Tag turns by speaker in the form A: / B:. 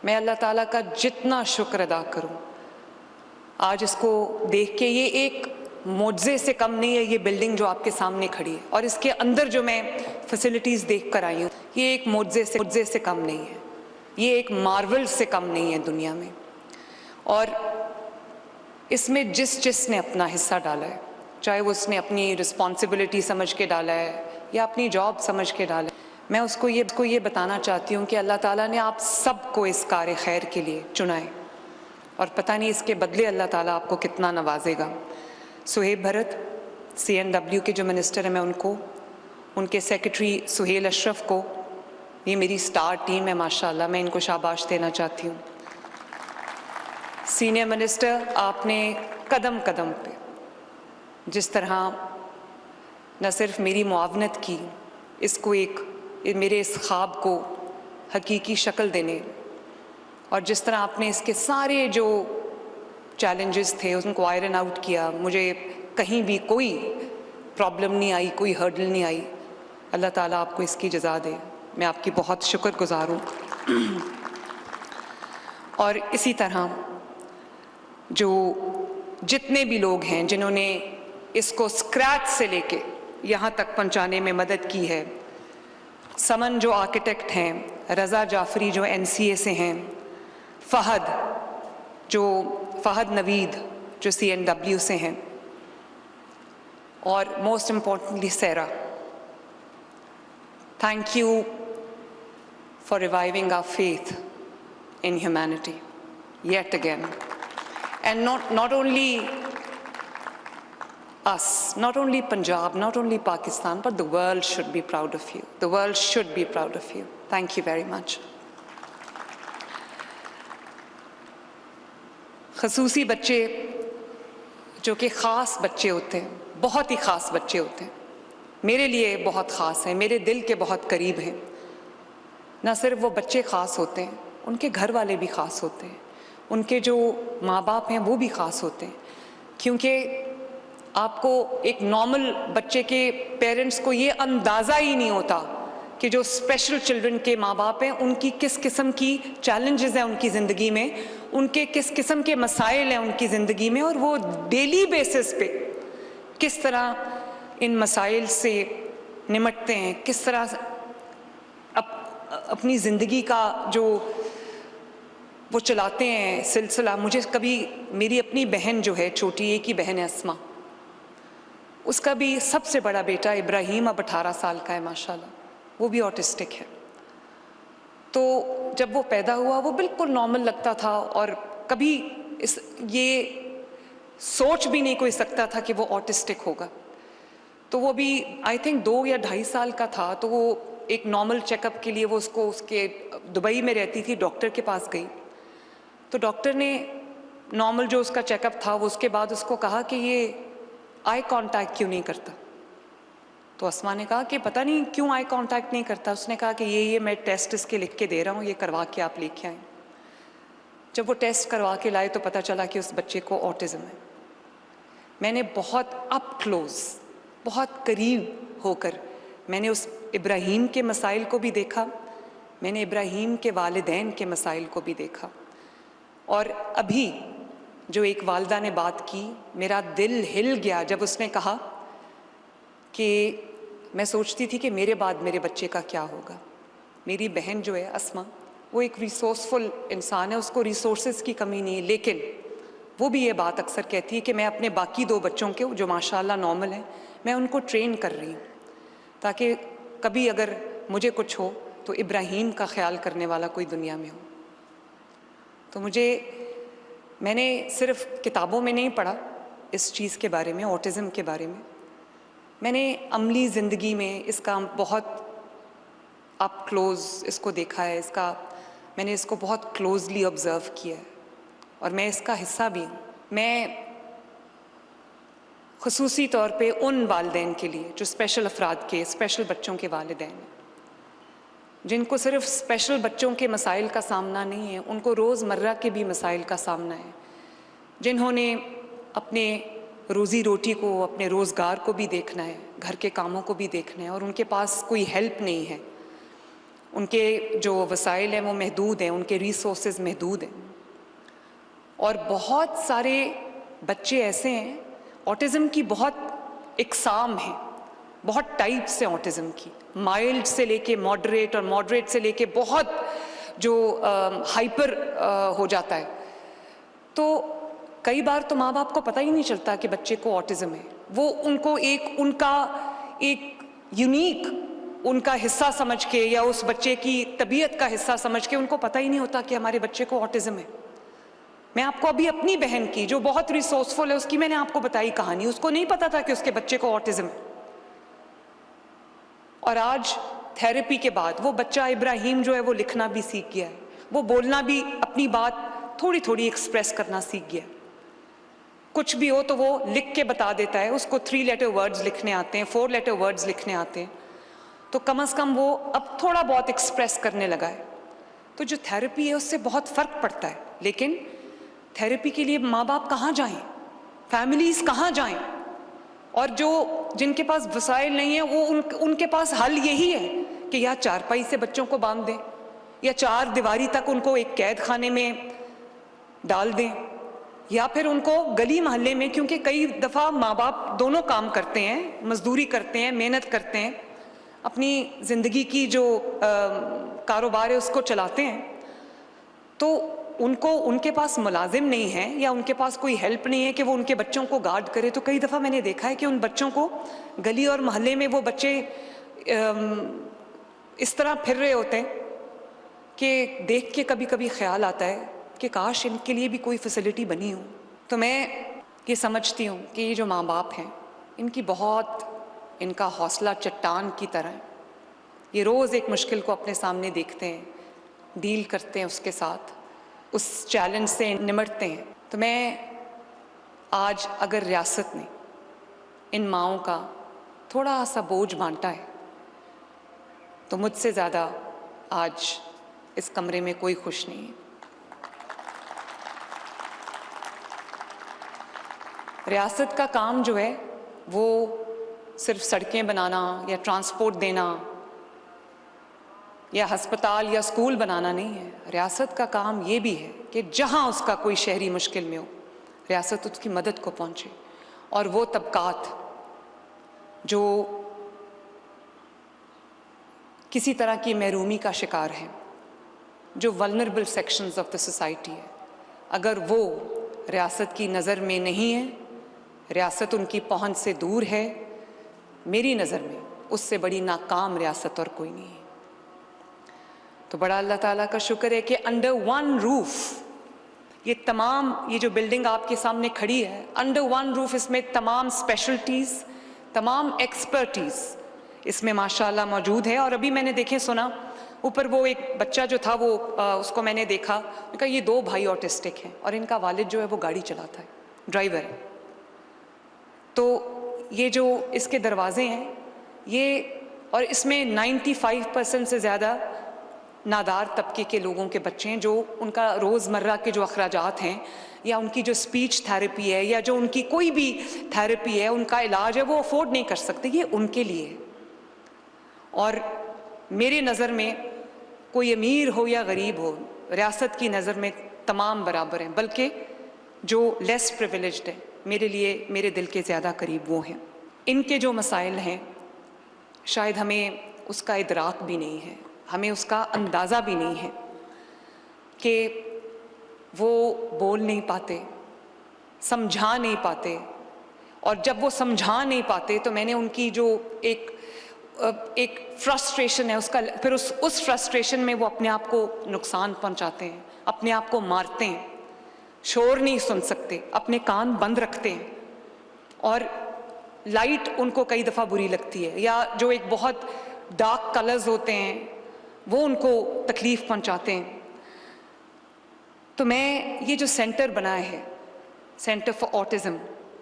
A: میں اللہ تعالیٰ کا جتنا شکر ادا کروں. آج اس کو دیکھ کے یہ ایک معجزے سے کم نہیں ہے یہ بلڈنگ جو آپ کے سامنے کھڑی ہے, اور اس کے اندر جو میں فیسلٹیز دیکھ کر آئی ہوں, یہ ایک معجزے سے کم نہیں ہے, یہ ایک مارول سے کم نہیں ہے دنیا میں. اور اس میں جس نے اپنا حصہ ڈالا ہے, چاہے وہ اس نے اپنی رسپانسبلٹی سمجھ کے ڈالا ہے یا اپنی جاب سمجھ کے ڈالا ہے, میں اس کو یہ بتانا چاہتی ہوں کہ اللہ تعالیٰ نے آپ سب کو اس کار خیر کے لیے چنا ہے, اور پتہ نہیں اس کے بدلے اللہ تعالیٰ آپ کو کتنا نوازے گا. سہیب بھرت CNW کے جو منسٹر ہیں, میں ان کو, ان کے سیکرٹری سہیل اشرف کو, یہ میری سٹار ٹیم ہے ماشاءاللہ, میں ان کو شاباش دینا چاہتی ہوں. سینئر منسٹر, آپ نے قدم قدم پہ جس طرح نہ صرف میری معاونت کی, اس کو میرے اس خواب کو حقیقی شکل دینے, اور جس طرح آپ نے اس کے سارے جو چیلنجز تھے ان کو آئرن آؤٹ کیا, مجھے کہیں بھی کوئی پرابلم نہیں آئی, کوئی ہرڈل نہیں آئی. اللہ تعالیٰ آپ کو اس کی جزا دے, میں آپ کی بہت شکر گزار ہوں. اور اسی طرح جو جتنے بھی لوگ ہیں جنہوں نے اس کو اسکریچ سے لے کے یہاں تک پہنچانے میں مدد کی ہے, سمن جو آرکیٹیکٹ ہیں, رضا جعفری جو NCA سے ہیں, فہد نوید جو CNW سے ہیں, اور most importantly Sierra, thank you for reviving our faith in humanity yet again. And not only us, not only Punjab, not only Pakistan, but the world should be proud of you. The world should be proud of you. Thank you very much. خصوصی بچے جو کہ خاص بچے ہوتے ہیں, بہت ہی خاص بچے ہوتے ہیں, میرے لیے بہت خاص ہیں, میرے دل کے بہت قریب ہیں. نہ صرف وہ بچے خاص ہوتے ہیں, ان کے گھر والے بھی خاص ہوتے ہیں, ان کے جو ماں باپ ہیں وہ بھی خاص ہوتے ہیں. کیونکہ آپ کو ایک نارمل بچے کے پیرنٹس کو یہ اندازہ ہی نہیں ہوتا کہ جو اسپیشل چلڈرن کے ماں باپ ہیں ان کی کس قسم کی چیلنجز ہیں ان کی زندگی میں, ان کے کس قسم کے مسائل ہیں ان کی زندگی میں, اور وہ ڈیلی بیسس پہ کس طرح ان مسائل سے نمٹتے ہیں, کس طرح اپنی زندگی کا جو وہ چلاتے ہیں سلسلہ. مجھے کبھی میری اپنی بہن جو ہے چھوٹی, ایک ہی بہن ہے اسما, اس کا بھی سب سے بڑا بیٹا ابراہیم اب 18 سال کا ہے ماشاءاللہ, وہ بھی آٹسٹک ہے. تو جب وہ پیدا ہوا وہ بالکل نارمل لگتا تھا, اور کبھی یہ سوچ بھی نہیں کوئی سکتا تھا کہ وہ آٹسٹک ہوگا. تو وہ بھی آئی تھنک 2 یا 2.5 سال کا تھا, تو وہ ایک نارمل چیک اپ کے لیے وہ اس کے دبئی میں رہتی تھی, ڈاکٹر کے پاس گئی. تو ڈاکٹر نے نارمل جو اس کا چیک اپ تھا وہ اس کے بعد اس کو کہا کہ یہ آئی کانٹیکٹ کیوں نہیں کرتا. تو اسما نے کہا کہ پتہ نہیں کیوں آئی کانٹیکٹ نہیں کرتا. اس نے کہا کہ یہ میں ٹیسٹ اس کے لکھ کے دے رہا ہوں, یہ کروا کے آپ لے کے آئیں. جب وہ ٹیسٹ کروا کے لائے تو پتہ چلا کہ اس بچے کو آٹزم ہے. میں نے بہت اپ کلوز, بہت قریب ہو کر میں نے اس ابراہیم کے مسائل کو بھی دیکھا, میں نے ابراہیم کے والدین کے مسائل کو بھی دیکھا. اور ابھی جو ایک والدہ نے بات کی, میرا دل ہل گیا جب اس نے کہا کہ میں سوچتی تھی کہ میرے بعد میرے بچے کا کیا ہوگا. میری بہن جو ہے اسما, وہ ایک ریسورسفل انسان ہے, اس کو ریسورسز کی کمی نہیں ہے, لیکن وہ بھی یہ بات اکثر کہتی ہے کہ میں اپنے باقی 2 بچوں کے جو ماشاءاللہ نارمل ہیں, میں ان کو ٹرین کر رہی ہوں تاکہ کبھی اگر مجھے کچھ ہو تو ابراہیم کا خیال کرنے والا کوئی دنیا میں ہو. تو میں نے صرف کتابوں میں نہیں پڑھا اس چیز کے بارے میں, آٹزم کے بارے میں نے عملی زندگی میں اس کا بہت اپ کلوز اس کو دیکھا ہے, میں نے اس کو بہت کلوزلی آبزرو کیا ہے, اور میں اس کا حصہ بھی ہوں. میں خصوصی طور پہ ان والدین کے لیے جو اسپیشل افراد کے, اسپیشل بچوں کے والدین ہیں, جن کو صرف اسپیشل بچوں کے مسائل کا سامنا نہیں ہے, ان کو روزمرہ کے بھی مسائل کا سامنا ہے, جنہوں نے اپنے روزی روٹی کو, اپنے روزگار کو بھی دیکھنا ہے, گھر کے کاموں کو بھی دیکھنا ہے, اور ان کے پاس کوئی ہیلپ نہیں ہے. ان کے جو وسائل ہیں وہ محدود ہیں، ان کے ریسورسز محدود ہیں، اور بہت سارے بچے ایسے ہیں، آٹزم کی بہت اقسام ہیں، بہت ٹائپس ہیں آٹزم کی، مائلڈ سے لے کے ماڈریٹ، اور ماڈریٹ سے لے کے بہت جو ہائپر ہو جاتا ہے. تو کئی بار تو ماں باپ کو پتہ ہی نہیں چلتا کہ بچے کو آٹزم ہے، وہ ان کو ان کا ایک یونیک ان کا حصہ سمجھ کے یا اس بچے کی طبیعت کا حصہ سمجھ کے ان کو پتہ ہی نہیں ہوتا کہ ہمارے بچے کو آٹزم ہے. میں آپ کو ابھی اپنی بہن کی جو بہت ریسورسفل ہے اس کی میں نے آپ کو بتائی کہانی، اس کو نہیں پتا تھا کہ اس کے بچے کو آٹزم ہے، اور آج تھیراپی کے بعد وہ بچہ ابراہیم جو ہے وہ لکھنا بھی سیکھ گیا ہے، وہ بولنا بھی، اپنی بات تھوڑی تھوڑی ایکسپریس کرنا سیکھ گیا ہے. کچھ بھی ہو تو وہ لکھ کے بتا دیتا ہے، اس کو 3 لیٹر ورڈز لکھنے آتے ہیں، 4 لیٹر ورڈز لکھنے آتے ہیں، تو کم از کم وہ اب تھوڑا بہت ایکسپریس کرنے لگا ہے. تو جو تھیراپی ہے اس سے بہت فرق پڑتا ہے. لیکن تھیراپی کے لیے ماں باپ کہاں جائیں، فیملیز کہاں جائیں، اور جن کے پاس وسائل نہیں ہیں وہ ان کے پاس حل یہی ہے کہ یا چارپائی سے بچوں کو باندھ دیں، یا 4 دیواری تک ان کو ایک قید خانے میں ڈال دیں، یا پھر ان کو گلی محلے میں، کیونکہ کئی دفعہ ماں باپ دونوں کام کرتے ہیں، مزدوری کرتے ہیں، محنت کرتے ہیں، اپنی زندگی کی جو کاروبار ہے اس کو چلاتے ہیں، تو ان کے پاس ملازم نہیں ہے یا ان کے پاس کوئی ہیلپ نہیں ہے کہ وہ ان کے بچوں کو گارڈ کرے. تو کئی دفعہ میں نے دیکھا ہے کہ ان بچوں کو گلی اور محلے میں وہ بچے اس طرح پھر رہے ہوتے ہیں کہ دیکھ کے کبھی کبھی خیال آتا ہے کہ کاش ان کے لیے بھی کوئی فیسلٹی بنی ہو. تو میں یہ سمجھتی ہوں کہ یہ جو ماں باپ ہیں ان کا حوصلہ چٹان کی طرح ہے. یہ روز ایک مشکل کو اپنے سامنے دیکھتے ہیں، ڈیل کرتے ہیں اس کے ساتھ، اس چیلنج سے نمٹتے ہیں. تو میں آج اگر ریاست نے ان ماؤں کا تھوڑا سا بوجھ بانٹا ہے تو مجھ سے زیادہ آج اس کمرے میں کوئی خوش نہیں ہے. ریاست کا کام جو ہے وہ صرف سڑکیں بنانا یا ٹرانسپورٹ دینا یا ہسپتال یا اسکول بنانا نہیں ہے. ریاست کا کام یہ بھی ہے کہ جہاں اس کا کوئی شہری مشکل میں ہو ریاست اس کی مدد کو پہنچے، اور وہ طبقات جو کسی طرح کی محرومی کا شکار ہیں، جو vulnerable sections of the society ہے، اگر وہ ریاست کی نظر میں نہیں ہے، ریاست ان کی پہنچ سے دور ہے، میری نظر میں اس سے بڑی ناکام ریاست اور کوئی نہیں ہے. تو بڑا اللہ تعالیٰ کا شکر ہے کہ انڈر ون روف یہ جو بلڈنگ آپ کے سامنے کھڑی ہے، انڈر ون روف اس میں تمام اسپیشلٹیز، تمام ایکسپرٹیز اس میں ماشاءاللہ موجود ہے. اور ابھی میں نے سنا اوپر وہ ایک بچہ جو تھا وہ اس کو میں نے دیکھا، میں کہا یہ 2 بھائی آٹسٹک ہیں اور ان کا والد جو ہے وہ گاڑی چلاتا ہے، ڈرائیور ہے. تو یہ جو اس کے دروازے ہیں اور اس میں 95% سے زیادہ نادار طبقے کے لوگوں کے بچے ہیں، جو ان کا روزمرہ کے جو اخراجات ہیں یا ان کی جو اسپیچ تھیراپی ہے یا جو ان کی کوئی بھی تھیراپی ہے، ان کا علاج ہے، وہ افورڈ نہیں کر سکتے. یہ ان کے لیے ہے. اور میرے نظر میں کوئی امیر ہو یا غریب ہو، ریاست کی نظر میں تمام برابر ہیں، بلکہ جو لیس پریویلیجڈ ہیں میرے لیے، میرے دل کے زیادہ قریب وہ ہیں. ان کے جو مسائل ہیں شاید ہمیں اس کا ادراک بھی نہیں ہے، ہمیں اس کا اندازہ بھی نہیں ہے کہ وہ بول نہیں پاتے، سمجھا نہیں پاتے، اور جب وہ سمجھا نہیں پاتے تو میں نے ان کی جو ایک فرسٹریشن ہے پھر اس فرسٹریشن میں وہ اپنے آپ کو نقصان پہنچاتے ہیں، اپنے آپ کو مارتے ہیں، شور نہیں سن سکتے، اپنے کان بند رکھتے ہیں، اور لائٹ ان کو کئی دفعہ بری لگتی ہے، یا جو ایک بہت ڈارک کلرز ہوتے ہیں وہ ان کو تکلیف پہنچاتے ہیں. تو میں یہ جو سینٹر بنایا ہے، سینٹر فار آٹزم،